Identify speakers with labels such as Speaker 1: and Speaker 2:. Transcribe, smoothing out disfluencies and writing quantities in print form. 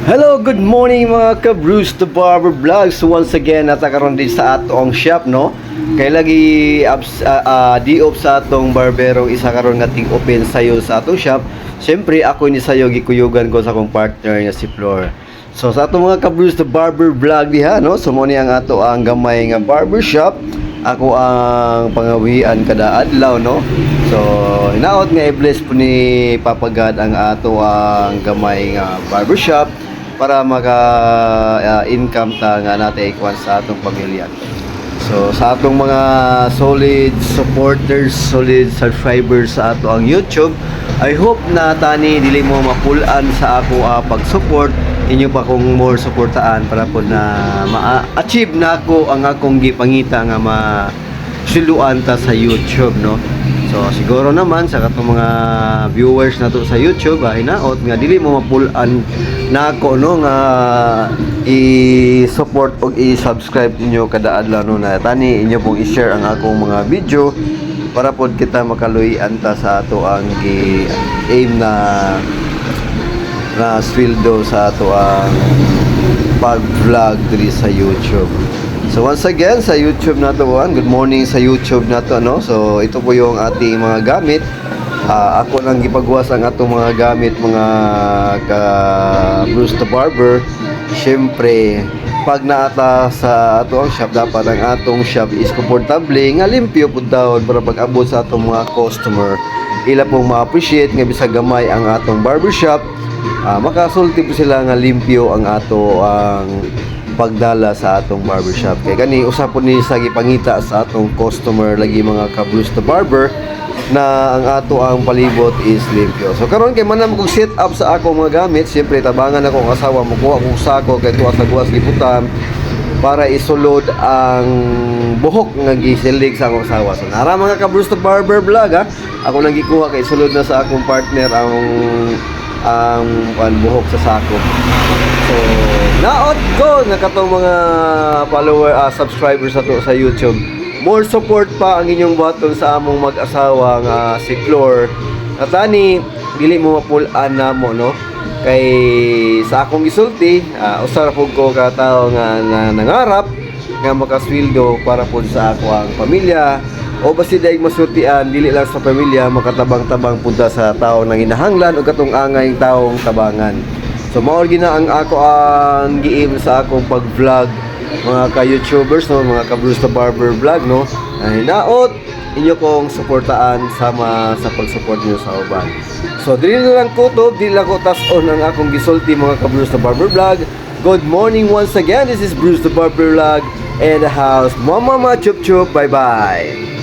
Speaker 1: Hello, good morning mga ka-Bruce the Barber Vlog. So once again, natakaroon din sa atong shop, no? Kay lagi di-op sa atong barbero, isa karon nga ting open sayo sa atong shop. Siyempre, ako ni sayo gikuyugan ko sa akong partner nga si Flor. So sa atong mga ka-Bruce the Barber Vlog diha, no? So mo ni ang ato ang gamay nga barber shop. Ako ang pangawian kada adlaw, no? So hinaot nga i-bless po ni Papa God ang ato ang gamay nga barbershop para maka-income ta nga natin ikuan sa atong pamilya. So sa atong mga solid supporters, solid subscribers sa ato ang YouTube, I hope na tani dili mo mapulan sa ako pag-support, inyo pa kong more supportaan para po na ma-achieve na ako ang akong gipangita nga masiluan ta sa YouTube, no? So siguro naman sa katong mga viewers nato sa YouTube, hinaot nga dili mo mapulan na ako, no, nga i-support o i-subscribe ninyo kada adlaw, no, na tani inyo pong i-share ang akong mga video para pod kita makaluyan ta sa ato ang aim na sweldo sa ato ang pag-vlog diri sa YouTube. So once again sa YouTube nato, good morning sa YouTube nato, no. So ito po yung ating mga gamit. Ako nang gipagwas ang atong mga gamit, mga ka Bruce the Barber. Siyempre, pag naata sa atong shop, dapat ang atong shop is komportable nga limpyo pud daw para pag abot sa atong mga customer, ila pong ma-appreciate nga bisag gamay ang atong barbershop. Makasulti po sila nga limpyo ang ato ang pagdala sa atong barbershop. Kay gani usap po ni sa gipangita sa atong customer lagi mga ka Bruce the Barber na ang ato ang palibot is limpyo. So karon kay manam kog set up sa ako mga gamit, siyempre tabangan ako ang asawa mo kuha kong sako kay tuwa sa guwas giputan para isulod ang buhok nga gisilig sa akong asawa. So nara mga ka Bruce the Barber Vlog, ako nang gikuha kay isulod na sa akong partner ang buhok sa sako. So naot ko na katong mga follower subscribers ato sa YouTube, more support pa ang inyong button sa among mag-asawa nga si Flor. Natani dili mo mapulan na mo, no? Kay sa akong gisulti, usar pud ko ka tawo nga nangarap nga makasweldo para pud sa ako ang pamilya, o basi daig masultian dili lang sa pamilya, makatabang-tabang punta sa tawo nang hinahanglan o katong angay taong tabangan. So mao gina ang ako ang giim sa akong pag-vlog mga ka-YouTubers, no, mga ka-Bruce the Barber Vlog, no. Hinaot inyo kong suportaan sama sa pag-support niyo sa uban. So dili na lang kutob, dili lang ko tas-on ang akong gisulti mga ka-Bruce the Barber Vlog. Good morning once again. This is Bruce the Barber Vlog and the house. Mama chup chup. Bye bye.